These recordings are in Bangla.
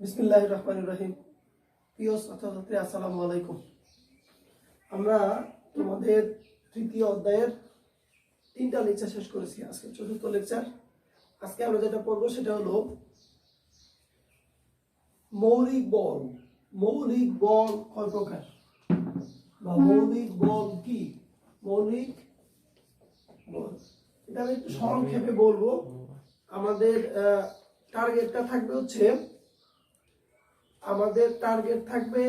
বিসমিল্লাহির রহমানির রহিম। প্রিয় ছাত্রছাত্রী, আসসালামু আলাইকুম। আমরা তোমাদের তৃতীয় অধ্যায়ের 3টা লেকচার শেষ করেছি। আজকে 4র্থ লেকচার। আজকে আমরা যেটা পড়বো সেটা হলো মৌলিক বল। মৌলিক বল কয় প্রকার বা মৌলিক বল কি? মৌলিক বল এটা আমি একটু সংক্ষেপে বলবো। আমাদের টার্গেটটা থাকবে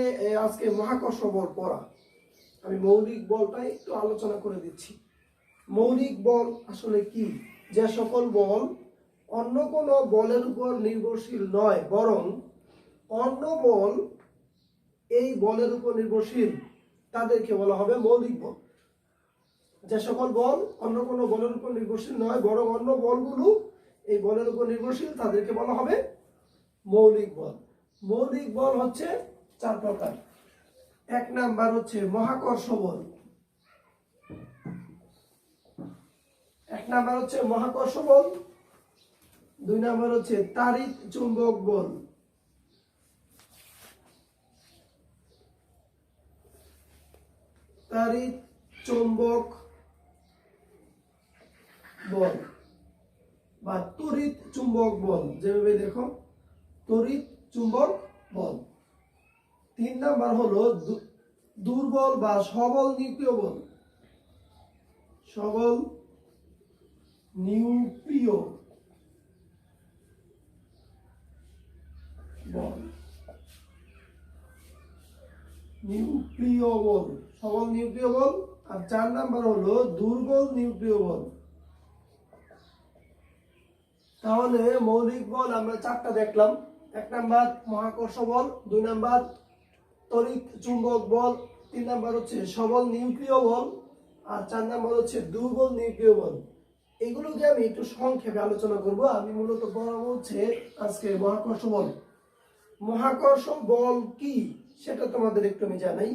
আজকে মহাকর্ষ বল পড়া। আমি মৌলিক বলটা একটু আলোচনা করে দিচ্ছি। মৌলিক বল আসলে কি? যে সকল বল অন্য কোনো বলের উপর নির্ভরশীল নয়, বরং অন্য বল এই বলের উপর নির্ভরশীল, তাদেরকে বলা হবে মৌলিক বল। যে সকল বল অন্য কোনো বলের উপর নির্ভরশীল নয়, বরং অন্য বলগুলো এই বলের উপর নির্ভরশীল, তাদেরকে বলা হবে মৌলিক বল। মৌলিক বল হচ্ছে 4 প্রকার। 1 নাম্বার হচ্ছে মহাকর্ষ বল। 1 নাম্বার হচ্ছে মহাকর্ষ বল। 2 নাম্বার হচ্ছে তাড়িৎ চুম্বক বল। 3 চুম্বক বল বা তড়িৎ চুম্বক বল, যেভাবে দেখো তড়িৎ চুম্বক বল। 3 নাম্বার হলো দুর্বল বা সবল নিউক্লিয় বল। সবল নিউক্লিয় বল। নিউক্লিয় বল, সবল নিউক্লিয় বল। আর 4 নাম্বার হলো দুর্বল নিউক্লিয় বল। তাহলে মৌলিক বল আমরা 4টা দেখলাম। 1 নাম্বার মহাকর্ষ বল, 2 নাম্বার তড়িৎ চুম্বক বল, 3 নাম্বার হচ্ছে সবল নিউক্লিয় বল, আর 4 নাম্বার হচ্ছে দুর্বল নিউক্লিয় বল। এগুলোকে আমি একটু সংক্ষেপে আলোচনা করব। আমি মূলত পড়াবো হচ্ছে আজকে মহাকর্ষ বল। মহাকর্ষ বল কি সেটা তোমাদের একটু আমি জানাই।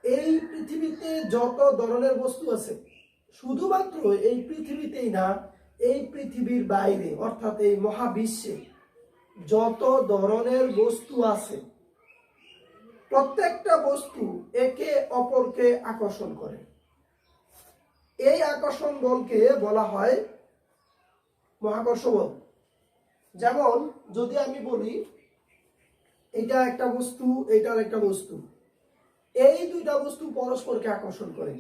এই পৃথিবীতে যত ধরনের বস্তু আছে, শুধুমাত্র এই পৃথিবীতেই না, এই পৃথিবীর বাইরে অর্থাৎ এই মহাবিশ্বে যত ধরনের বস্তু আছে, প্রত্যেকটা বস্তু একে অপরকে আকর্ষণ করে। এই আকর্ষণ বলকে বলা হয় মহাকর্ষ বল। যেমন যদি আমি বলি এটা একটা বস্তু, এটা আরেকটা বস্তু, এই 2টা বস্তু পরস্পরকে আকর্ষণ করে,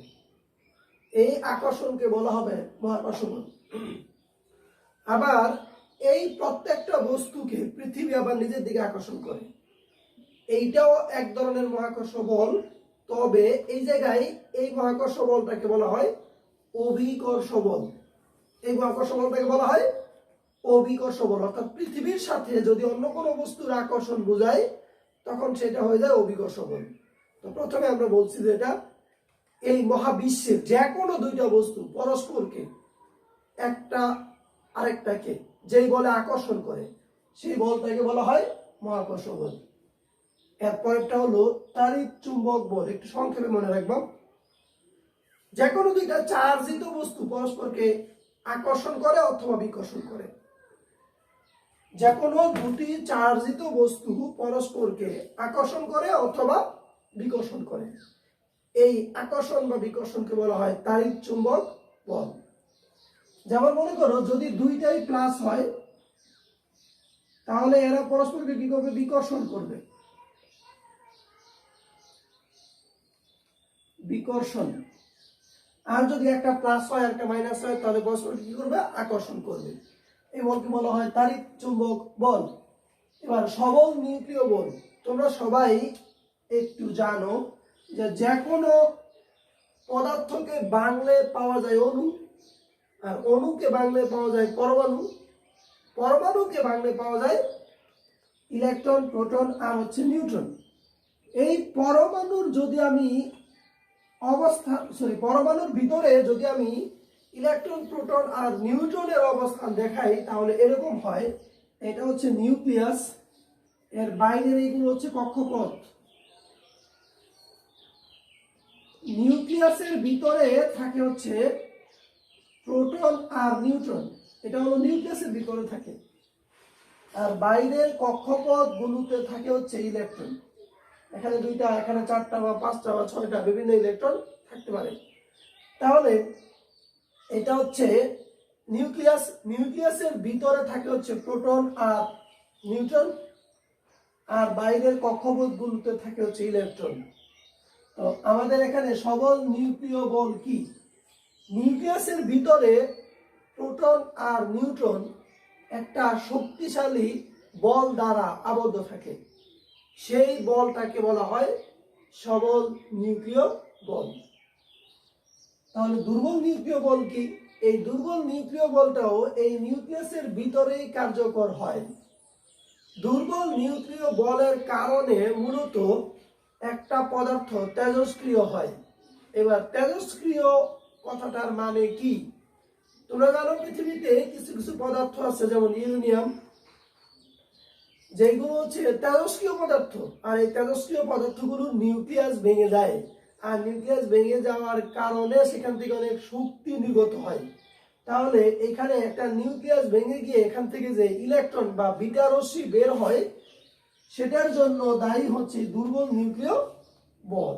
এই আকর্ষণকে বলা হবে মহাকর্ষ বল। আবার এই প্রত্যেকটা বস্তুকে পৃথিবী আবার নিজের দিকে আকর্ষণ করে, এইটাও এক ধরনের মহাকর্ষ বল। তবে এই জায়গায় এই মহাকর্ষ বলটাকে বলা হয় অভিকর্ষ বল। এই মহাকর্ষ বলটাকে বলা হয় অভিকর্ষ বল। অর্থাৎ পৃথিবীর সাথে যদি অন্য কোনো বস্তুর আকর্ষণ বোঝায়, তখন সেটা হয়ে যায় অভিকর্ষ বল। তো প্রথমে আমরা বলছি যে এটা এই মহাবিশ্বের যে কোনো 2টা বস্তু পরস্পরকে একটা আরেকটাকে যেই বলে আকর্ষণ করে, সেই বলটাকে বলা হয় মহাকর্ষ বল। এরপরেরটা হলো তাড়িৎ চুম্বক বল। একটু সংক্ষেপে মনে রাখবো, যে কোনো 2টা চার্জিত বস্তু পরস্পরকে আকর্ষণ করে অথবা বিকর্ষণ করে। যে কোনো 2টি চার্জিত বস্তু পরস্পরকে আকর্ষণ করে অথবা বিকর্ষণ করে, এই আকর্ষণ বা বিকর্ষণকে বলা হয় তাড়িৎ চুম্বক বল। যেমন মনে করো যদি 2টাই প্লাস হয়, তাহলে এরা পরস্পরকে কি করবে? বিকর্ষণ করবে। বিকর্ষণ। আর যদি একটা প্লাস হয় আর একটা মাইনাস হয়, তাহলে পরস্পরকে কি করবে? আকর্ষণ করবে। এই বলকে বলা হয় তাড়িৎ চুম্বক বল। এবার সবল নিউক্লিয় বল। তোমরা সবাই একটু জানো যে কোনো পদার্থকে বাংলে পাওয়া যায় অণু, আর অণুকে বাংলে পাওয়া যায় পরমাণু, পরমাণুকে বাংলে পাওয়া যায় ইলেকট্রন, প্রোটন আর হচ্ছে নিউট্রন। এই পরমাণুর যদি আমি পরমাণুর ভিতরে যদি আমি ইলেকট্রন, প্রোটন আর নিউট্রনের অবস্থান দেখাই, তাহলে এরকম হয়। এটা হচ্ছে নিউক্লিয়াস, এর বাইরের এইগুলো হচ্ছে কক্ষপথ। নিউক্লিয়াসের ভিতরে থাকে হচ্ছে প্রোটন আর নিউট্রন, এটা হলো নিউক্লিয়াসের ভিতরে থাকে। আর বাইরের কক্ষপথ গুলোতে থাকে হচ্ছে ইলেকট্রন। এখানে দুইটা, এখানে চারটা বা পাঁচটা বা ছয়টা বিভিন্ন ইলেকট্রন থাকতে পারে। তাহলে এটা হচ্ছে নিউক্লিয়াস। নিউক্লিয়াসের ভিতরে থাকে হচ্ছে প্রোটন আর নিউট্রন, আর বাইরের কক্ষপথ গুলোতে থাকে হচ্ছে ইলেকট্রন। তো আমাদের এখানে সবল নিউক্লিয় বল কি? নিউক্লিয়াসের ভিতরে প্রোটন আর নিউট্রন একটা শক্তিশালী বল দ্বারা আবদ্ধ থাকে, সেই বলটাকে বলা হয় সবল নিউক্লিয় বল। তাহলে দুর্বল নিউক্লিয় বল কি? এই দুর্বল নিউক্লিয় বলটাও এই নিউক্লিয়াসের ভিতরেই কার্যকর হয়। দুর্বল নিউক্লিয় বলের কারণে মূলত একটা পদার্থ তেজস্ক্রিয় হয়। এবার তেজস্ক্রিয় কথাটার মানে কি? তোমরা জানো পৃথিবীতে কিছু কিছু পদার্থ আছে, যেমন ইউরেনিয়াম, যেগুলো হচ্ছে তেজস্ক্রিয় পদার্থ। আর এই তেজস্ক্রিয় পদার্থগুলো নিউক্লিয়াস ভেঙে যায়, আর নিউক্লিয়াস ভেঙে যাওয়ার কারণে সেখান থেকে অনেক শক্তি নির্গত হয়। তাহলে এখানে একটা নিউক্লিয়াস ভেঙে গিয়ে এখান থেকে যে ইলেকট্রন বা বিটা রশ্মি বের হয়, সেটার জন্য দায়ী হচ্ছে দুর্বল নিউক্লিয় বল।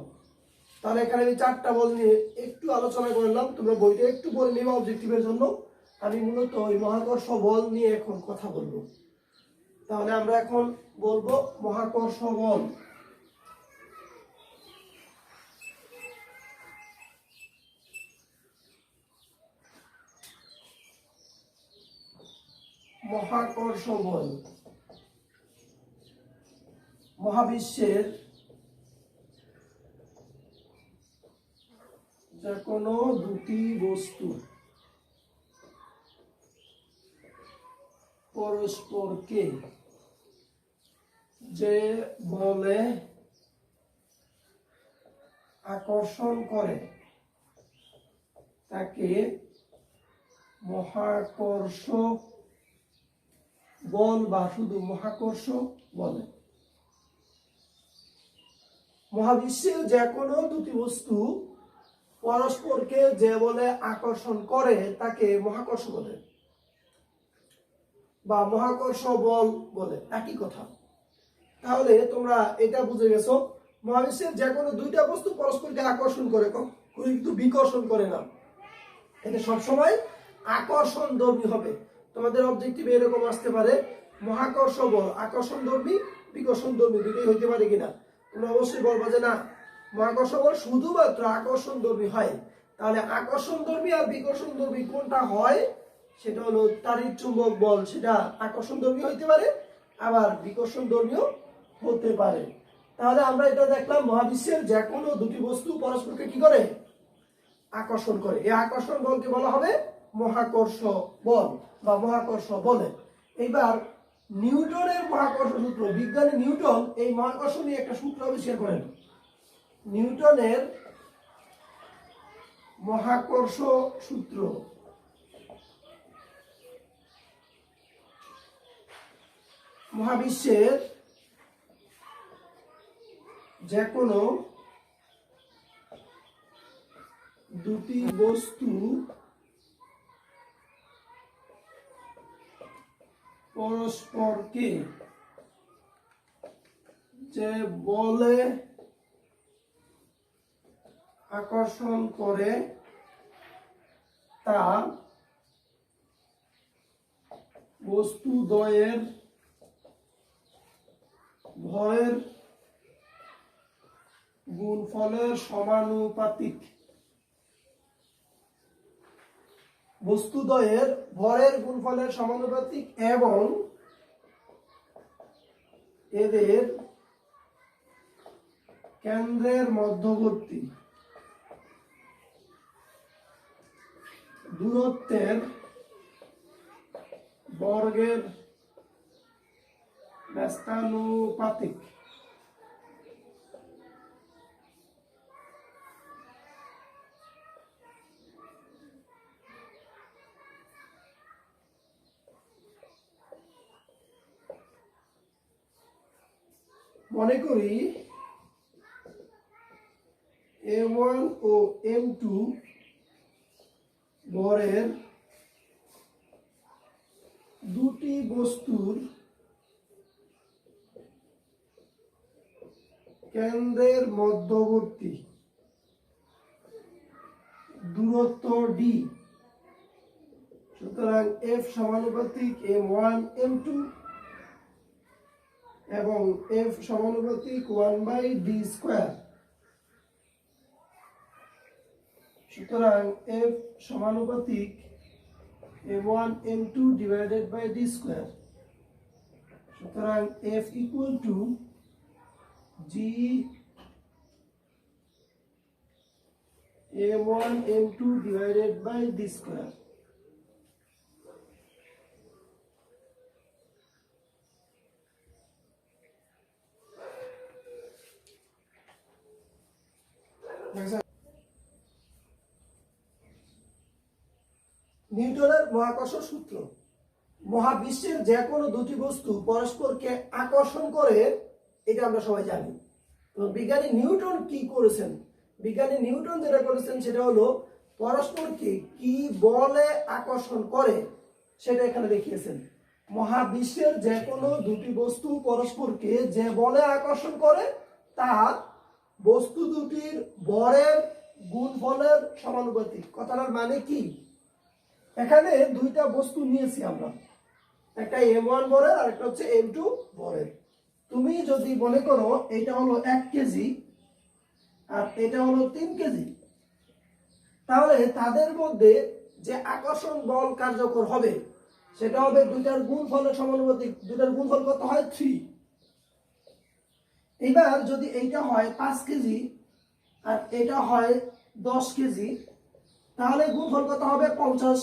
তাহলে এখানে আমি চারটা বল নিয়ে একটু আলোচনা করলাম, তোমরা বইটা একটু পড়ে নেবে অবজেক্টিভের জন্য। আমি মূলত ওই মহাকর্ষ বল নিয়ে এখন কথা বলবো। তাহলে আমরা এখন বলবো মহাকর্ষ বল। মহাকর্ষ বল মহাবিশ্বের যে কোনো দুটি বস্তু পরস্পরকে যে বলে আকর্ষণ করে তাকে মহাকর্ষ বল বা শুধু মহাকর্ষ বলে। মহাবিশ্বের যে কোনো দুটি বস্তু পরস্পরকে যে বলে আকর্ষণ করে তাকে মহাকর্ষ বলে বা মহাকর্ষ বল বলে, একই কথা। তাহলে তোমরা এটা বুঝে গেছো, মহাবিশ্বের যে কোনো দুইটা বস্তু পরস্পরকে আকর্ষণ করে, কিন্তু বিকর্ষণ করে না। এটা সবসময় আকর্ষণধর্মী হবে। তোমাদের অবজেক্টিভে এরকম আসতে পারে, মহাকর্ষ বল আকর্ষণধর্মী বিকর্ষণধর্মী দুটোই হইতে পারে কিনা। তোমরা অবশ্যই বলবো যে না, মহাকর্ষ বল শুধুমাত্র আকর্ষণধর্মী হয়। তাহলে আকর্ষণধর্মী আর বিকর্ষণধর্মী কোনটা হয়? সেটা হলো তাড়িৎ চুম্বক বল, সেটা আকর্ষণধর্মী হইতে পারে, আবার বিকর্ষণধর্মীও হতে পারে। তাহলে আমরা এটা দেখলাম, মহাবিশ্বের যে কোনো দুটি বস্তু পরস্পরকে কি করে? আকর্ষণ করে। এই আকর্ষণ বলকে বলা হবে মহাকর্ষ বল বা মহাকর্ষ বলে। এবার নিউটনের মহাকর্ষ সূত্র, বিজ্ঞানী নিউটন এই মহাকর্ষ নিয়ে একটা সূত্র আবিষ্কার করেন। নিউটনের মহাকর্ষ সূত্র। মহাবিশ্বের যে কোনো দুটি বস্তু পরস্পরকে যে বলে আকর্ষণ করে তা বস্তুদ্বয়ের ভরের গুণফলের সমানুপাতিক। বস্তুদ্বয়ের ভরের গুণফলের সমানুপাতিক এবং এদের কেন্দ্রের মধ্যবর্তী দূরত্বের বর্গের ব্যস্তানুপাতিক। মনে করি M1 ও M2 ভরের দুটি বস্তুর কেন্দ্রের মধ্যবর্তী দূরত্ব ডি। সুতরাং এফ সমানুপাতিক m1 m2 এবং এফ সমানুপাতিক 1/d²। সুতরাং এফ সমানুপাতিক m1 m2 divided by d²। সুতরাং F equal to g m1 m2 divided by d²। নিউটনের মহাকর্ষ সূত্র। মহাবিশ্বের যে কোনো দুটি বস্তু পরস্পরকে আকর্ষণ করে, এটা আমরা সবাই জানি। তো বিজ্ঞানী নিউটন কি করেছেন? বিজ্ঞানী নিউটন যেটা করেছেন সেটা হলো পরস্পরকে কি বলে আকর্ষণ করে সেটা এখানে দেখিয়েছেন। মহাবিশ্বের যে কোনো দুটি বস্তু পরস্পরকে যে বলে আকর্ষণ করে তা বস্তু দুটির ভরের গুণফলের সমানুপাতিক। কথাটার মানে কি? এখানে দুইটা বস্তু নিয়েছি আমরা, একটা m1 ভরের আর একটা হচ্ছে m2 ভরের। তুমি যদি মনে করো এটা হলো 1 কেজি আর এটা হলো 3 কেজি, তাহলে তাদের মধ্যে যে আকর্ষণ বল কার্যকর হবে সেটা হবে দুইটার গুণফলের সমানুপাতিক। দুইটার গুণফল কত হয়? 3। এবার যদি এইটা হয় 5 কেজি আর এটা হয় 10 কেজি, তাহলে গুণফল কত হবে? 50।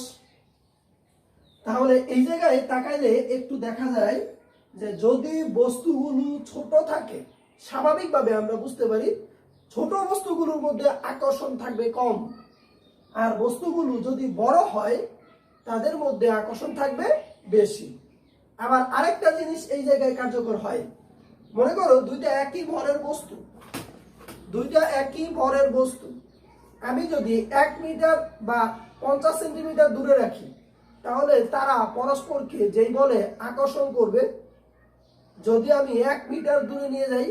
তাহলে এই জায়গায় তাকাইলে একটু দেখা যায় যে যদি বস্তুগুলো ছোট থাকে, স্বাভাবিকভাবে আমরা বুঝতে পারি ছোট বস্তুগুলোর মধ্যে আকর্ষণ থাকবে কম, আর বস্তুগুলো যদি বড় হয় তাদের মধ্যে আকর্ষণ থাকবে বেশি। আবার আরেকটা জিনিস এই জায়গায় কার্যকর হয়। মনে করো দুইটা একই ভরের বস্তু, আমি যদি 1 মিটার বা 50 সেন্টিমিটার দূরে রাখি, তাহলে তারা পরস্পরকে যেই বলে আকর্ষণ করবে, যদি আমি 1 মিটার দূরে নিয়ে যাই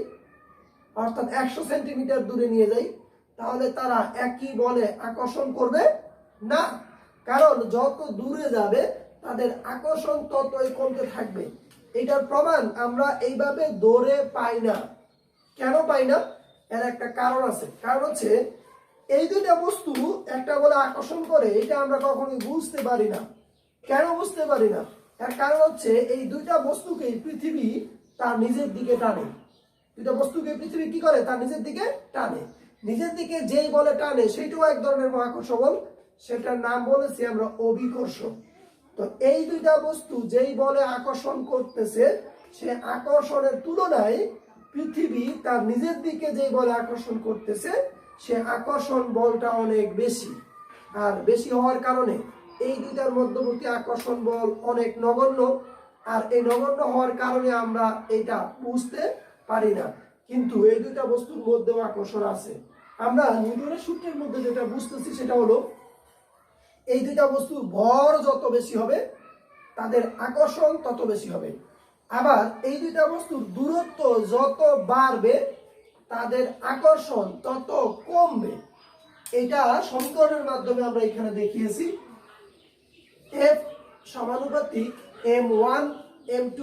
অর্থাৎ 100 সেন্টিমিটার দূরে নিয়ে যাই, তাহলে তারা একই বলে আকর্ষণ করবে না। কারণ যত দূরে যাবে তাদের আকর্ষণ ততই কমতে থাকবে। এটার প্রমাণ আমরা এইভাবে দৌড়ে পাই না। কেন পাই না? এর একটা কারণ আছে। কারণ হচ্ছে এই দুইটা বস্তু একটা বলে আকর্ষণ করে, এটা আমরা কখনোই বুঝতে পারি না। কেন বুঝতে পারি না? এর কারণ হচ্ছে এই দুইটা বস্তুকে পৃথিবী তার নিজের দিকে টানে। দুইটা বস্তুকে পৃথিবী কি করে? তার নিজের দিকে টানে। নিজের দিকে যেই বলে টানে সেটাও এক ধরনের মহাকর্ষ বল, সেটার নাম বলেছি আমরা অভিকর্ষ। তো এই দুইটা বস্তু যেই বলে আকর্ষণ করতেছে, সে আকর্ষণের তুলনায় পৃথিবী তার নিজের দিকে যেই বলে আকর্ষণ করতেছে, সে আকর্ষণ বলটা অনেক বেশি। আর বেশি হওয়ার কারণে এই দুইটার মধ্যবর্তী আকর্ষণ বল অনেক নগণ্য। আর এই নগণ্য হওয়ার কারণে আমরা এটা বুঝতে পারি না, কিন্তু এই দুইটা বস্তুর মধ্যেও আকর্ষণ আছে। আমরা নিউটনের সূত্রের মধ্যে যেটা বুঝতেছি সেটা হলো এই দুইটা বস্তুর ভর যত বেশি হবে তাদের আকর্ষণ তত বেশি হবে। আবার এই দুইটা বস্তুর দূরত্ব যত বাড়বে তাদের আকর্ষণ তত কমবে। এটা সমীকরণের মাধ্যমে আমরা এখানে দেখিয়েছি। এফ সমানুপাতিক m1 m2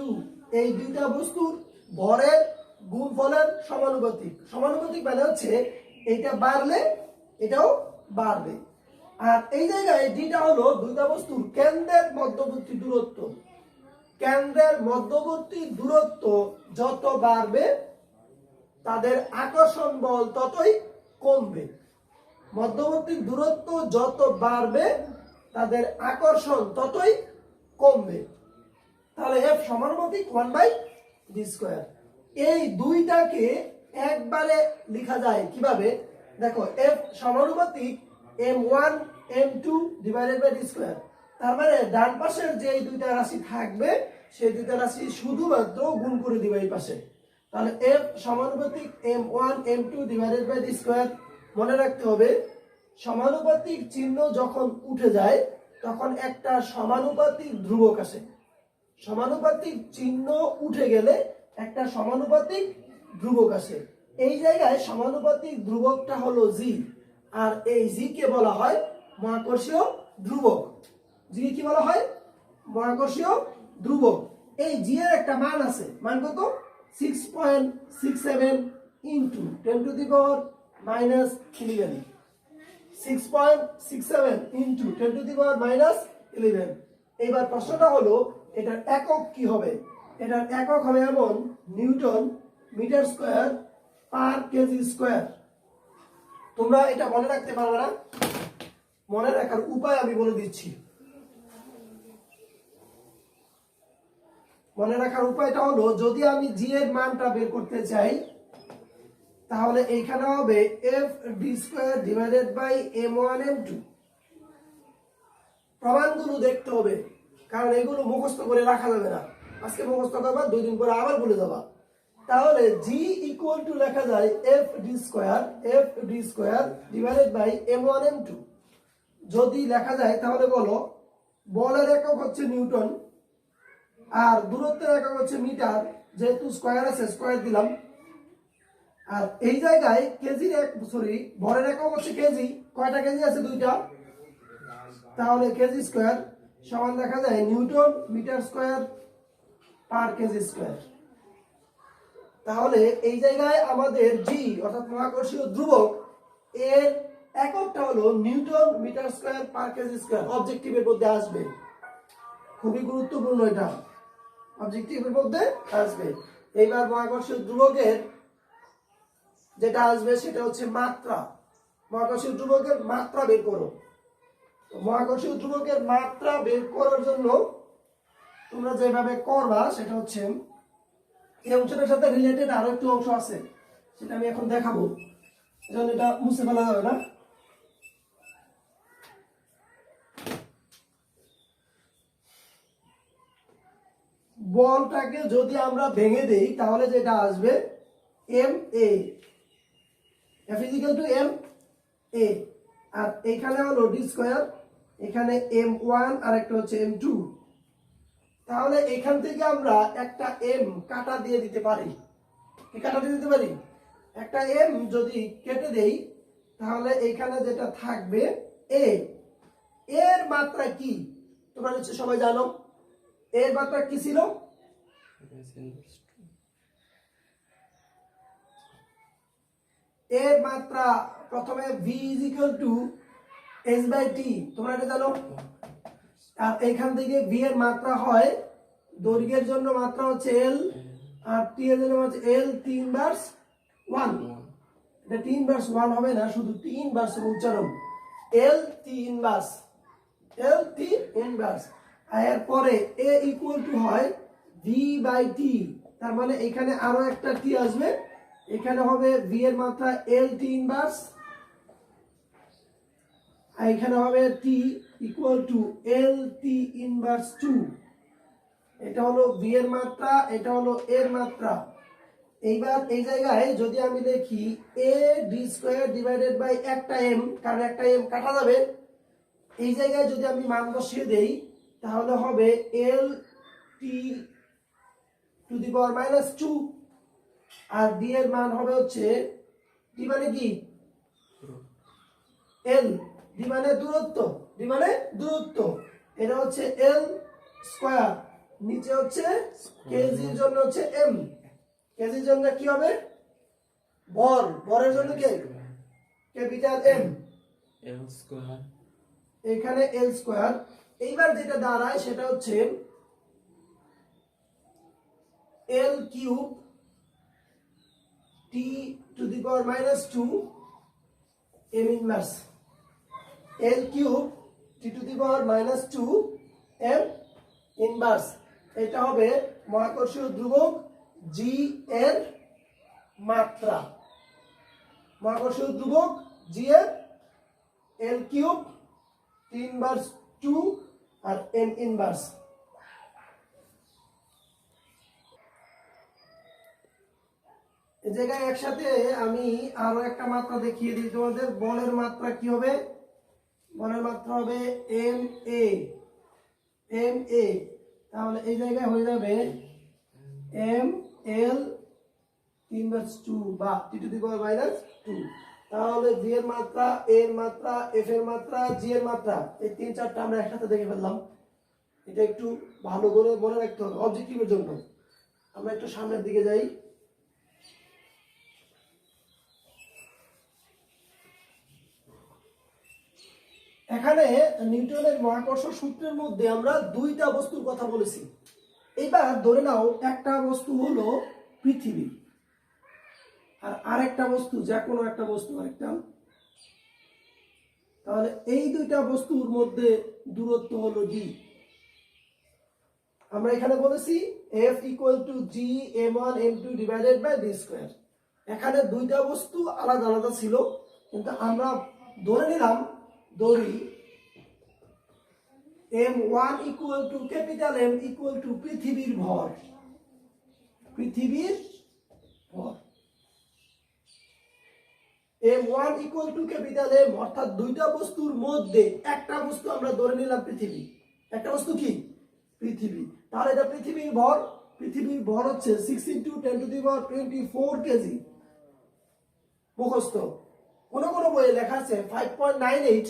এই দুইটা বস্তুর ভরের গুণফলের সমানুপাতিক। সমানুপাতিক মানে হচ্ছে এটা বাড়লে এটাও বাড়বে। আর এই জায়গায় যেটা হলো দুইটা বস্তুর কেন্দ্রের মধ্যবর্তী দূরত্ব। কেন্দ্রের মধ্যবর্তী দূরত্ব যত বাড়বে তাদের আকর্ষণ বল ততই কমবে। মধ্যবর্তী দূরত্ব যত বাড়বে তাদের আকর্ষণ ততই কমবে। তাহলে এফ সমানুপাতিক 1/d²। এই দুইটাকে একবারে লেখা যায় কিভাবে? দেখো, এফ সমানুপাতিক m1 m2 divided by d²। তার মানে ডান পাশের যে দুইটা রাশি থাকবে সেই দুইটা রাশি শুধুমাত্র গুণ করে দিবে এই পাশে। তাহলে এফ সমানুপাতিক m1 m2 divided by d²। মনে রাখতে হবে সমানুপাতিক চিহ্ন যখন উঠে যায় তখন একটা সমানুপাতিক ধ্রুবক আসে। সমানুপাতিক চিহ্ন উঠে গেলে একটা সমানুপাতিক ধ্রুবক আসে। এই জায়গায় সমানুপাতিক ধ্রুবকটা হলো জি, আর এই জি কে বলা হয় মহাকর্ষীয় ধ্রুবক। জি কি বলা হয়? মহাকর্ষীয় ধ্রুবক। এই জি এর একটা মান আছে, মান কত? 6.67 into 10 to the power minus 11। 6.67 into 10 to the power minus 11। এইবার প্রশ্নটা হলো এটার একক কি হবে? এটার একক হবে এমন newton metre square per KG square. তোমরা এটা মনে রাখতে পারবে না, মনে রাখার উপায় আমি বলে দিচ্ছি। মনে রাখার উপায়টা হলো, যদি আমি জি এর মানটা বের করতে চাই তাহলে এইখানে হবে F D square divided by m1 m2। প্রমাণগুলো দেখতে হবে, কারণ এগুলো মুখস্থ করে রাখা যাবে না। আজকে মুখস্থ করবা, 2 দিন পরে আবার ভুলে যাবা। তাহলে জি ইকুয়াল টু লেখা যায় F D square divided by m1 m2। যদি লেখা যায় তাহলে বলো বলের একক হচ্ছে নিউটন আর দূরত্বের একক হচ্ছে মিটার, যেহেতু স্কয়ার আছে স্কয়ার দিলাম। আর এই জায়গায় কেজির ভরের একক হচ্ছে কেজি। কয়টা কেজি আছে? 2টা। তাহলে কেজি স্কয়ার সমান দেখা যায় newton metre square per KG square. তাহলে এই জায়গায় আমাদের জি অর্থাৎ মহাকর্ষীয় ধ্রুবক এর এককটা হলো newton metre square per KG square. অবজেক্টিভের মধ্যে আসবে, খুবই গুরুত্বপূর্ণ, এটা অবজেক্টিভের মধ্যে আসবে। এইবার মহাকর্ষীয় ধ্রুবকের যেটা আসবে সেটা হচ্ছে মাত্রা। মহাকর্ষীয় ধ্রুবকের মাত্রা বের করো। মহাকর্ষীয় ধ্রুবকের মাত্রা বের করার জন্য তোমরা যেভাবে করবা সেটা হচ্ছে, এই অংশটার সাথে রিলেটেড আরো একটু অংশ আছে, সেটা আমি এখন দেখাবো, এজন্য এটা মুছে ফেলা যাবে না। বলটাকে যদি আমরা ভেঙে দেই তাহলে যেটা আসবে M A, F is equal to M A, আর এখানে হলো ডি স্কয়ার, এখানে m1 আর একটা হচ্ছে m2। তাহলে এখান থেকে আমরা একটা m কাটা দিয়ে দিতে পারি। কি কাটা দিয়ে দিতে পারি? একটা m যদি কেটে দেই তাহলে এখানে যেটা থাকবে a। এর মাত্রা কি তোমরা নিশ্চয়ই সবাই জানো। এর মাত্রা কি ছিল? এর মাত্রা প্রথমে v is equal to h by t, তোমরা এটা জানো। আর এখান থেকে v এর মাত্রা হয়, দৈর্ঘ্যের জন্য মাত্রা হচ্ছে l আর t এর জন্য হচ্ছে l 3/1। এটা 3/1 হবে না, শুধু 3/1 উচ্চারণ, l 3/, l 3/। আর এরপরে a ইকুয়াল টু হয় v by t, তার মানে এখানে আরো একটা t আসবে, এখানে হবে v এর মাত্রা l 3/, আর এখানে হবে t equal to l t inverse 2। এটা হলো v এর মাত্রা, এটা হলো এর মাত্রা। এইবার এই জায়গায় যদি আমি দেখি a d square divided by একটা m, কারণ একটা m কাটা যাবে, এই জায়গায় যদি আমি মান বসিয়ে দেই তাহলে হবে l t to the power minus 2, আর d এর মান হবে হচ্ছে, d মানে কি? l, d মানে দূরত্ব, d মানে দূরত্ব, এটা হচ্ছে l স্কয়ার, নিচে হচ্ছে কেজির জন্য হচ্ছে m, কেজির জন্য কি হবে? ভর, ভরের জন্য কে? ক্যাপিটাল M, l স্কয়ার, এখানে l স্কয়ার। এইবার যেটা দাঁড়ায় সেটা হচ্ছে l cube t to the power minus 2 m inverse, l cube t to the power minus 2 m inverse. এটা হবে মহাকর্ষীয় ধ্রুবক g এর মাত্রা। মহাকর্ষীয় ধ্রুবক g এর l কিউব t ইনভার্স 2 আর m ইনভার্স। এই জায়গায় একসাথে আমি আরো একটা মাত্রা দেখিয়ে দিই তোমাদের। বলের মাত্রা কি হবে? বলের মাত্রা হবে m a, m a। তাহলে এই জায়গায় হয়ে যাবে m l 3/2 বা t⁻²। তাহলে g এর মাত্রা, a এর মাত্রা, f এর মাত্রা, g এর মাত্রা, এই 3-4টা আমরা একসাথে দেখে ফেললাম। এটা একটু ভালো করে মনে রাখতে হবে অবজেক্টিভের জন্য। আমরা একটু সামনের দিকে যাই। এখানে নিউটনের মহাকর্ষ সূত্রের মধ্যে আমরা দুইটা বস্তুর কথা বলেছি। এবার ধরে নাও একটা বস্তু হলো পৃথিবী, আর আরেকটা বস্তু, যে কোনো একটা বস্তু আরেকটা। তাহলে এই দুইটা বস্তুর মধ্যে দূরত্ব হলো d। আমরা এখানে বলেছি f = g m1 m2 / d²। এখানে দুইটা বস্তু আলাদা আলাদা ছিল, কিন্তু আমরা ধরে নিলাম ধরি m1 = M = পৃথিবীর ভর। পৃথিবীর ভর m1 = M, অর্থাৎ দুইটা বস্তুর মধ্যে একটা বস্তু আমরা ধরে নিলাম পৃথিবী। একটা বস্তু কি? পৃথিবী। তাহলে এটা পৃথিবীর ভর। পৃথিবীর ভর হচ্ছে 6 × 10⁻24 কেজি। মুখস্থ। কোন বইয়ে লেখা আছে 5.98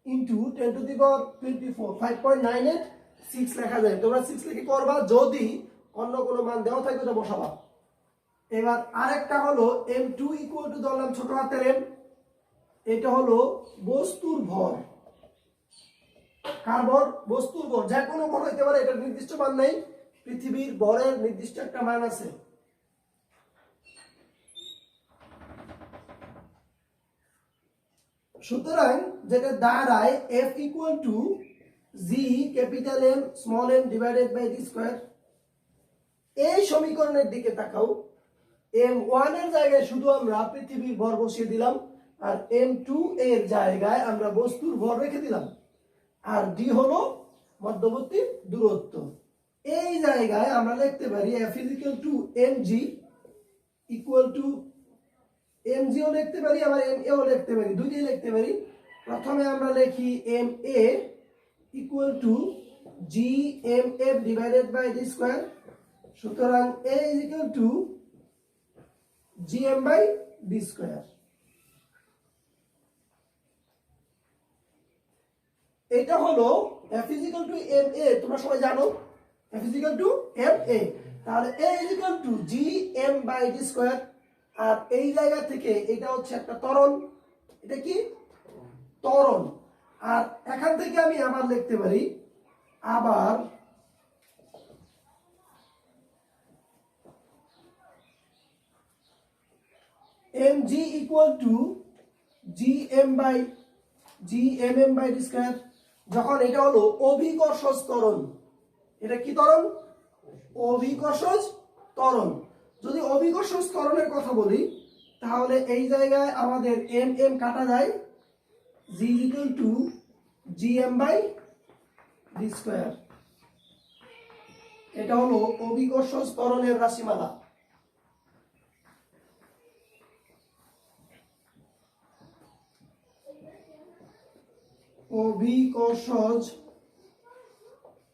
× 10⁻24, 5.98 লেখা যায়। তোমরা 6 লিখে করবা, যদি অন্য কোনো মান দেওয়া থাকে ওটা বসাবা। এবার আরেকটা হলো m2 = ধরলাম ছোট হাতের m, এটা হলো বস্তুর ভর। কার ভর? বস্তুর ভর। যে কোনো ভর হইতে পারে, এটা নির্দিষ্ট মান নেই। পৃথিবীর ভরের নির্দিষ্ট একটা মান আছে। সুতরাং যেটা দাঁড়ায় f = g M m / d²। এই সমীকরণের দিকে তাকাও। m1 এর জায়গায় শুধু আমরা পৃথিবীর ভর বসিয়ে দিলাম, আর m2 এর জায়গায় আমরা বস্তুর ভর রেখে দিলাম, আর d হলো মধ্যবর্তী দূরত্ব। এই জায়গায় আমরা লিখতে পারি f = mg mg ও লিখতে পারি, আবার ma ও লিখতে পারি, দুইটাই লিখতে পারি। প্রথমে আমরা লিখি ma = g mm / d²। সুতরাং a = gm/d²। এটা হলো f = ma। তোমরা সবাই জানো f = ma। তাহলে a = gm/d²। আর এই জায়গা থেকে এটা হচ্ছে একটা ত্বরণ। এটা কি? ত্বরণ। আর এখান থেকে আমি আবার লিখতে পারি, আবার mg = gmm/d²। যখন এটা হলো অভিকর্ষজ ত্বরণ। এটা কি ত্বরণ? অভিকর্ষজ ত্বরণ। যদি অভিকর্ষজ ত্বরণের কথা বলি, তাহলে এই জায়গায় আমাদের mm কাটা যায়, g = gm/d²। এটা হলো অভিকর্ষজ ত্বরণের রাশিমালা। অভিকর্ষজ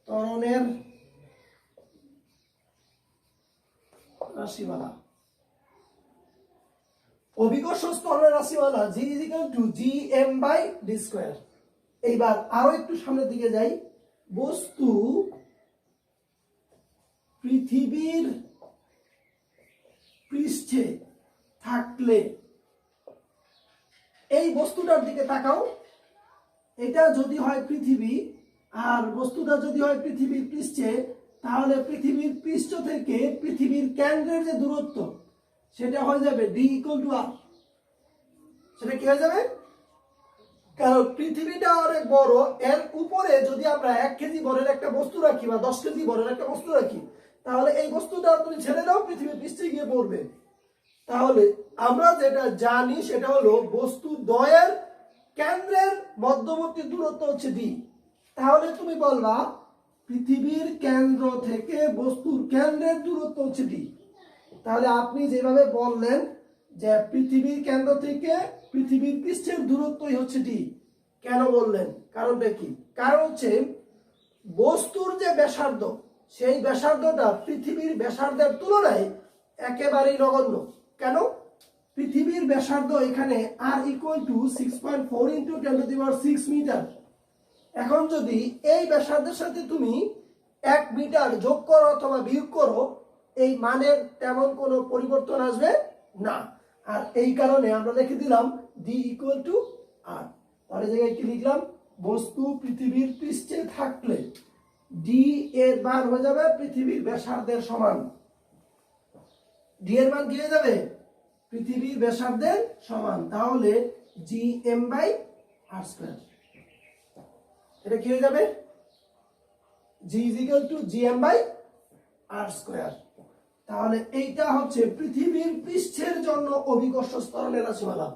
ত্বরণের রাশিমালা। অভিকর্ষজ ত্বরণের রাশিমালা g = gm/d²। এইবার আরো একটু সামনের দিকে যাই। বস্তু পৃথিবীর পৃষ্ঠে থাকলে, এই বস্তুটার দিকে তাকাও। এটা যদি হয় পৃথিবী, আর বস্তুটা যদি হয় পৃথিবীর পৃষ্ঠে, তাহলে পৃথিবীর পৃষ্ঠ থেকে পৃথিবীর কেন্দ্রের যে দূরত্ব, সেটা হয়ে যাবে d = r। সেটা কি হয়ে যাবে? কারণ পৃথিবীটা অনেক বড়, এর উপরে যদি আমরা 1 কেজি ভরের একটা বস্তু রাখি বা 10 কেজি ভরের একটা বস্তু রাখি, তাহলে এই বস্তুটা তুমি ছেড়ে দাও, পৃথিবীর পৃষ্ঠে গিয়ে পড়বে। তাহলে আমরা যেটা জানি সেটা হলো বস্তু দ্বয়ের কেন্দ্রের মধ্যবর্তী দূরত্ব হচ্ছে d। তাহলে তুমি বলবা পৃথিবীর কেন্দ্র থেকে বস্তুর কেন্দ্রের দূরত্ব হচ্ছে d। তাহলে আপনি যেভাবে বললেন যে পৃথিবীর কেন্দ্র থেকে পৃথিবীর পৃষ্ঠের দূরত্বই হচ্ছে d, কেন বললেন? কারণটা কি? কারণ হচ্ছে বস্তুর যে ব্যাসার্ধ, সেই ব্যাসার্ধটা পৃথিবীর ব্যাসার্ধের তুলনায় একেবারেই নগণ্য। কেন? পৃথিবীর ব্যাসার্ধ এখানে r equal to 6.4 into 10⁶ metre. এখন যদি এই ব্যাসার্ধের সাথে তুমি 1 মিটার যোগ করো অথবা বিয়োগ করো, এই মানের তেমন কোনো পরিবর্তন আসবে না। আর এই কারণে আমরা লিখে দিলাম d ইকুয়াল টু r। তাহলে জায়গায় কি লিখলাম? বস্তু পৃথিবীর পৃষ্ঠে থাকলে d এর মান হয়ে যাবে পৃথিবীর ব্যাসার্ধের সমান। d এর মান কি হয়ে যাবে? পৃথিবীর ব্যাসার্ধের সমান। তাহলে gm/r²। এটা কি হয়ে যাবে? g gm/r²। তাহলে এইটা হচ্ছে পৃথিবীর পৃষ্ঠের জন্য অভিকর্ষ ত্বরণের রাশিমালা।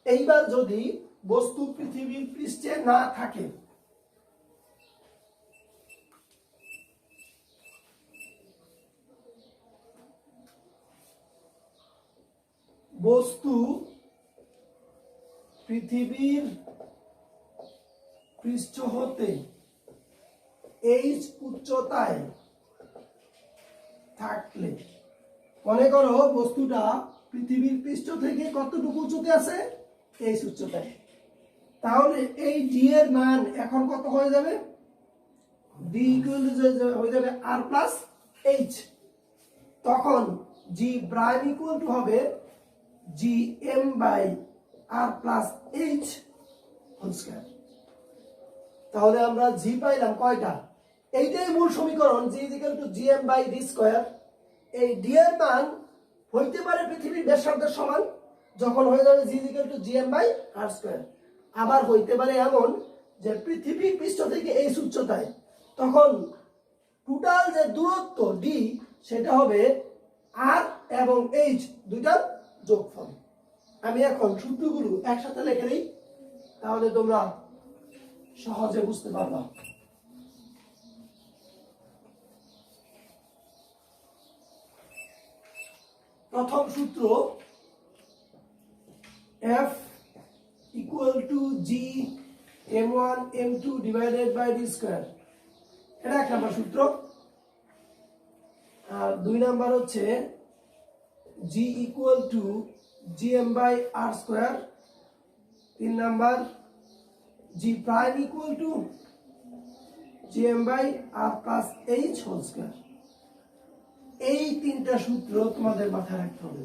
এইবার যদি বস্তু পৃথিবীর পৃষ্ঠে না থাকে, বস্তু পৃথিবীর পৃষ্ঠ হতে h উচ্চতায় থাকলে, মনে করো বস্তুটা পৃথিবীর পৃষ্ঠ থেকে কতটুকু উচ্চতে আছে? h উচ্চতায়। তাহলে এই d এর মান এখন কত হয়ে যাবে? d ইকুয়াল হয়ে যাবে r প্লাস h। তখন g প্রাইম ইকুয়াল টু হবে gm/r plus h whole square. তাহলে আমরা g পাইলাম কয়টা? এইটাই মূল সমীকরণ, g ইকুয়াল টু gm/d²। এই d এর মান হইতে পারে পৃথিবীর ব্যাসার্ধের সমান, যখন হয়ে যাবে g ইকুয়াল টু gm/r²। আবার হইতে পারে এমন যে পৃথিবীর পৃষ্ঠ থেকে h উচ্চতায়, তখন টোটাল যে দূরত্ব d সেটা হবে r এবং h দুইটার যোগফল। আমি এখন সূত্রগুলো একসাথে লিখে দিই, তাহলে তোমরা সহজে বুঝতে পারবা। প্রথম সূত্র F equal to gm1m2 divided by d²। এটা এক নম্বর সূত্র। আর দুই নাম্বার হচ্ছে g ইকুয়াল টু gm/r²। তিন number g prime equal to gm/r plus h whole square. এই তিনটা সূত্র তোমাদের মাথায় রাখতে হবে।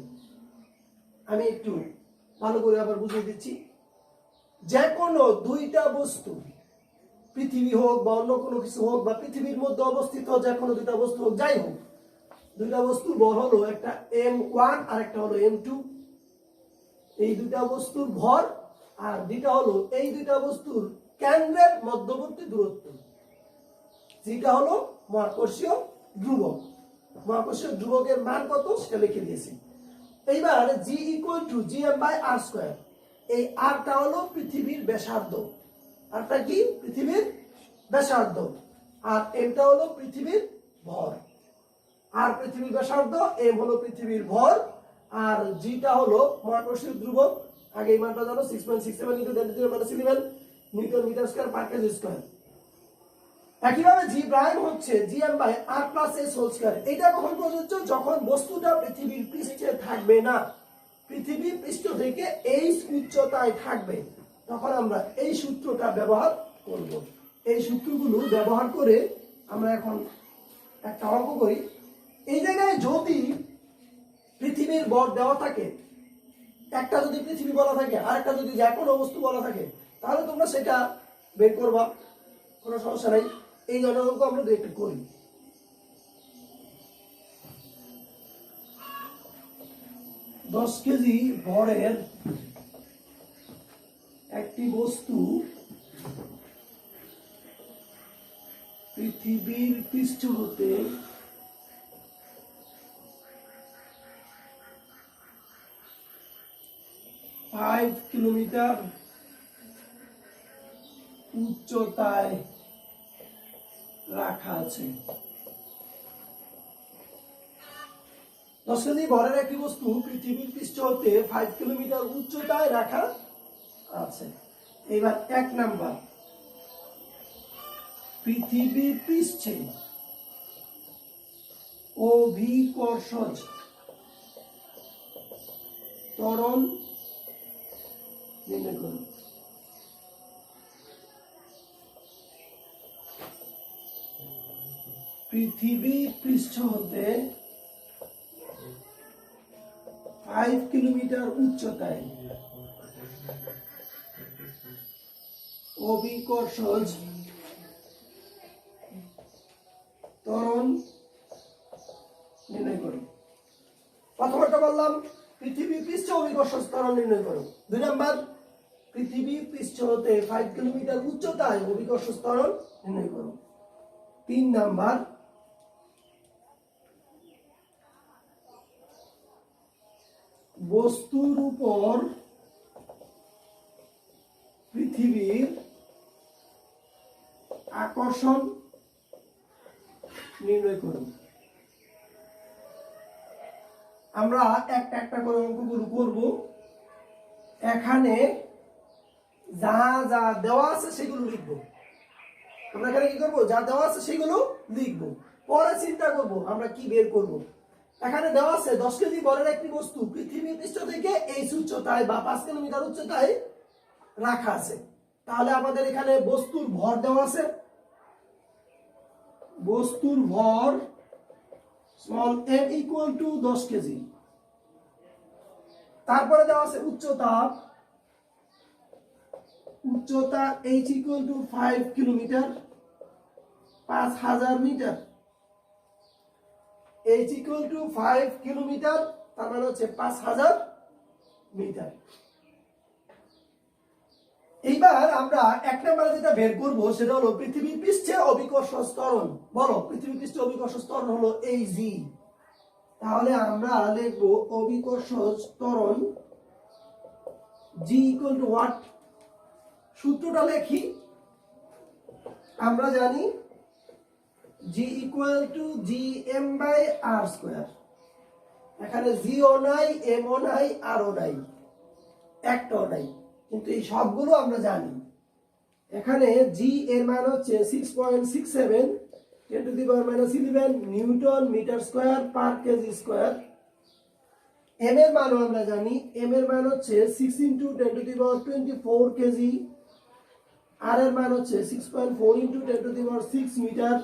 আমি একটু ভালো করে আবার বুঝিয়ে দিচ্ছি। যে কোনো দুইটা বস্তু, পৃথিবী হোক বা অন্য কোনো কিছু হোক, বা পৃথিবীর মধ্যে অবস্থিত যে কোনো দুইটা বস্তু হোক, যাই হোক, দুইটা বস্তুর ভর হলো একটা m1 আর একটা হলো m2। এই দুইটা বস্তুর ভর আর দুইটা হলো এই দুইটা বস্তুর কেন্দ্রের মধ্যবর্তী দূরত্ব, যেটা হলো মহাকর্ষীয় ধ্রুবক। মহাকর্ষীয় ধ্রুবকের মান কত সেটা লিখে দিয়েছি। এইবার g ইকুয়াল টু gm/r²। এই rটা হলো পৃথিবীর ব্যাসার্ধ। আরটা কি? পৃথিবীর ব্যাসার্ধ। আর mটা হলো পৃথিবীর ভর। আর পৃথিবীর ব্যাসার্ধ, m হলো পৃথিবীর ভর, আর gটা হলো মহাকর্ষীয় ধ্রুবক। আগে এই মানটা জানো, 6.67 × 10⁻11 newton metre square per KG square. একইভাবে g প্রাইম হচ্ছে gm/r plus h whole square. এটা কখন প্রযোজ্য? যখন বস্তুটা পৃথিবীর পৃষ্ঠে থাকবে না, পৃথিবীর পৃষ্ঠ থেকে h উচ্চতায় থাকবে, তখন আমরা এই সূত্রটা ব্যবহার করব। এই সূত্রগুলো ব্যবহার করে আমরা এখন একটা অঙ্ক করি। এই জায়গায় যদি পৃথিবীর ভর দেওয়া থাকে, একটা যদি পৃথিবী বলা থাকে আর একটা যদি যে কোনো বস্তু বলা থাকে, তাহলে তোমরা সেটা বের করবা, কোনো সমস্যা নাই। এই ধরনের অঙ্ক আমরা একটু করি। দশ কেজি ভরের একটি বস্তু পৃথিবীর পৃষ্ঠ হতে 5 কিলোমিটার উচ্চতায় রাখা আছে। 10 কেজি ভরের একটি বস্তু পৃথিবীর পৃষ্ঠ হতে 5 কিলোমিটার উচ্চতায় রাখা আছে। এবার এক নাম্বার, পৃথিবীর পৃষ্ঠে অভিকর্ষজ ত্বরণ নির্ণয় করুন। পৃথিবী পৃষ্ঠ হতে 5 কিলোমিটার উচ্চতায় অভিকর্ষজ ত্বরণ নির্ণয় করুন। প্রথমটা বললাম পৃথিবী পৃষ্ঠ অভিকর্ষজ ত্বরণ নির্ণয় করুন। 2 নাম্বার পৃথিবী পৃষ্ঠ হতে 5 কিলোমিটার উচ্চতায় অভিকর্ষজ ত্বরণ নির্ণয় করুন। 3 নাম্বার বস্তুর উপর পৃথিবীর আকর্ষণ নির্ণয় করুন। আমরা একটা একটা করে অঙ্কগুলো করব। এখানে যা যা দেওয়া আছে সেগুলো লিখবো। আমরা এখানে কি করবো, যা দেওয়া আছে সেগুলো লিখবো, পরে চিন্তা করব আমরা কি বের করব। এখানে দেওয়া আছে 10 কেজি বরের একটি বস্তু পৃথিবী পৃষ্ঠ থেকে এই উচ্চতায় বা 5 কিলোমিটার উচ্চতায় রাখা আছে। তাহলে আমাদের এখানে বস্তুর ভর দেওয়া আছে, বস্তুর ভর small m equal to 10 KG. তারপরে দেওয়া আছে উচ্চতা, উচ্চতা h equal to 5 kilometre, 5000 metre. h equal to 5 kilometre, তার মানে হচ্ছে 5000 মিটার। এইবার আমরা এক নম্বরে যেটা বের করব সেটা হলো পৃথিবী পৃষ্ঠে অভিকর্ষজ ত্বরণ। বলো পৃথিবী পৃষ্ঠে অভিকর্ষজ ত্বরণ হলো এই জি। তাহলে আমরা লিখব অভিকর্ষজ ত্বরণ জি ইকুয়াল টু হোয়াট। সূত্রটা লিখি, আমরা জানি G equal to G M by R square. এখানে জি ও নাই, এম ও নাই, আর ও নাই, একটাও নাই, কিন্তু এই সবগুলো আমরা জানি। এখানে জি এর মান হচ্ছে 6.67 10 to the power -11 newton metre square per KG square. M এর মানও আমরা জানি, এম এর মান হচ্ছে 6 × 10 টু দি পাওয়ার 24 কেজি। আর এর মান হচ্ছে 6.4 × 10 টু দি পাওয়ার 6 মিটার।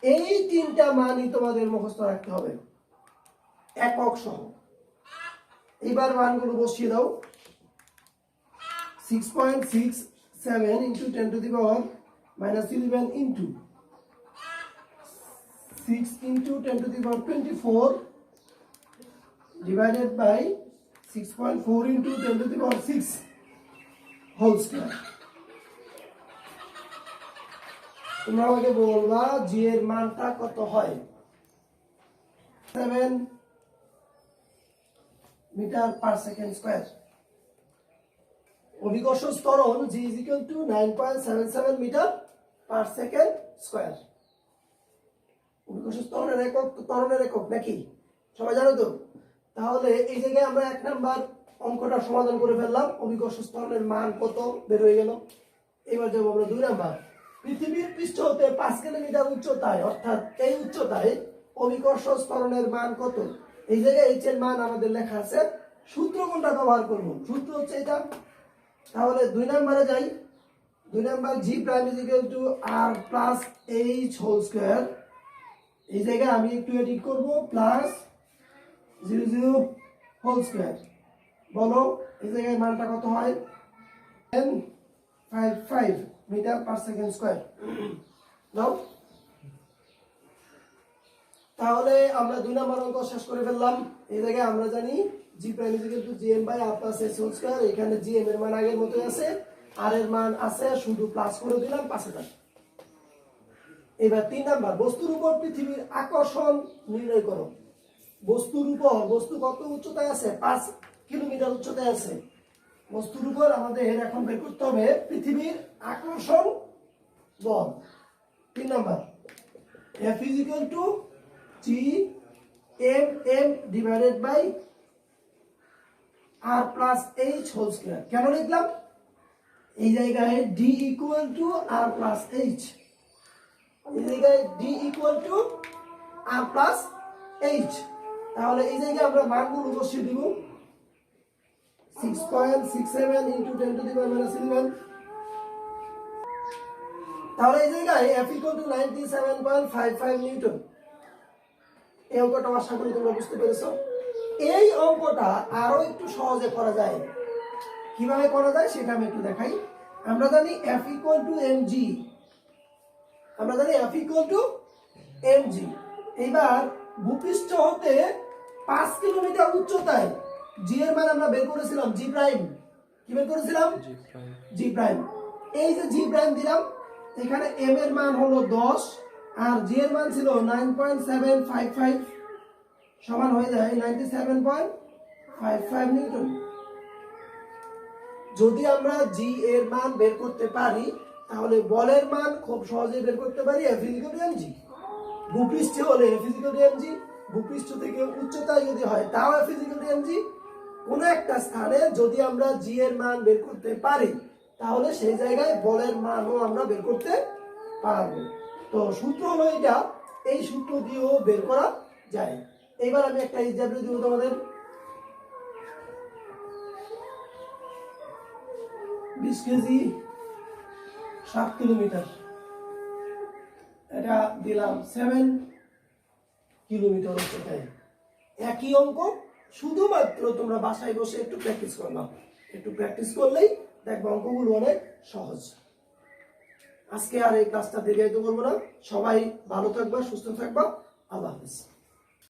এই তিনটা মানই তোমাদের মুখস্থ রাখতে হবে একক সহ। এবার মানগুলো বসিয়ে দাও। 6.67 into 10 to the power -11 into 6 into 10 to the power 24 divided by 6.4 into 10 to the power 6 whole square. তোমরা আমাকে বলবা জি এর মানটা কত হয়। 7 মিটার পার সেকেন্ড স্কয়ার। অভিকর্ষজ ত্বরণ g is equal to 9.77 metre per second square. অভিকর্ষজ ত্বরণের একক নাকি সবাই জানো তো? তাহলে এই জায়গায় আমরা এক নাম্বার অঙ্কটা সমাধান করে ফেললাম, অভিকর্ষজ ত্বরণের মান কত বের হয়ে গেল। এবার যাব আমরা 2 নাম্বার, পৃথিবীর পৃষ্ঠ হতে 5 কিলোমিটার উচ্চতায়, অর্থাৎ এই উচ্চতায় অভিকর্ষজ ত্বরণের মান কত। এই জায়গায় h এর মান আমাদের লেখা আছে, সূত্র কোনটা ব্যবহার করব? সূত্র হচ্ছে এটা। তাহলে 2 নম্বরে যাই। 2 number g prime is equal to r plus h whole square. এই জায়গায় আমি একটু এডিট করব, প্লাস 00 হোল স্কয়ার। বলো এই জায়গায় মানটা কত হয়? 1055 মিটার পার সেকেন্ড স্কয়ার। নাও তাহলে আমরা 2 নম্বর অঙ্ক শেষ করে ফেললাম। এই জায়গায় আমরা জানি g prime is equal to gm by r plus h whole square. এখানে gm এর মান আগের মতই আছে, r এর মান আছে, শুধু প্লাস করে দিলাম 5000। এবার 3 নাম্বার, বস্তুর উপর পৃথিবীর আকর্ষণ নির্ণয় করো। বস্তুর উপর, বস্তু কত উচ্চতায় আছে? 5 কিলোমিটার উচ্চতায় আছে। বস্তুর উপর আমাদের এখন বের করতে হবে পৃথিবীর আকর্ষণ বল। 3 number, F is equal to G M M divided by R plus H whole square। কেন লিখলাম? এই জায়গায় D equal to R plus H, এই জায়গায় D equal to R plus H। তাহলে এই জায়গায় আমরা মানগুলো বসিয়ে দিব। 6.67 into 10 to the power minus 11। তাহলে এই জায়গায় F equal to 97.55 নিউটন। এই অঙ্কটা আশা করি তোমরা বুঝতে পেরেছো। এই অঙ্কটা আরো একটু সহজে করা যায়। কিভাবে করা যায় সেটা আমি একটু দেখাই। আমরা জানি F equal to mg, আমরা জানি F equal to mg। এবার ভূপৃষ্ঠ হতে 5 কিলোমিটার উচ্চতায় g এর মান আমরা বের করেছিলাম g প্রাইম। কি বের করেছিলাম? g prime. এই যে g প্রাইম দিলাম, এখানে m এর মান হলো 10 আর g এর মান ছিল 9.755 সমান হয়ে যায় 97.55 নিউটন। যদি আমরা g এর মান বের করতে পারি তাহলে বলের মান খুব সহজেই বের করতে পারি F equal to mg। ভূপৃষ্ঠে হলে F equal to mg, ভূপৃষ্ঠ থেকে উচ্চতায় যদি হয় তাও F equal to mg। কোনো একটা স্থানে যদি আমরা g এর মান বের করতে পারি তাহলে সেই জায়গায় বলের মানও আমরা বের করতে পারবো। তো সূত্র হলো এটা, এই সূত্র দিয়েও বের করা যায়। এবার আমি একটা এক্সাম্পল দিব তোমাদের। 20 কেজি 7 কিলোমিটার, এটা দিলাম 7 কিলোমিটার উচ্চতায়। একই অঙ্ক, শুধুমাত্র তোমরা বাসায় বসে একটু প্র্যাকটিস করলাম। একটু প্র্যাকটিস করলেই দেখবে অঙ্কগুলো অনেক সহজ। আজকে আর এই ক্লাসটা দীর্ঘায়িত করবো না। সবাই ভালো থাকবা, সুস্থ থাকবা। আল্লাহ হাফেজ।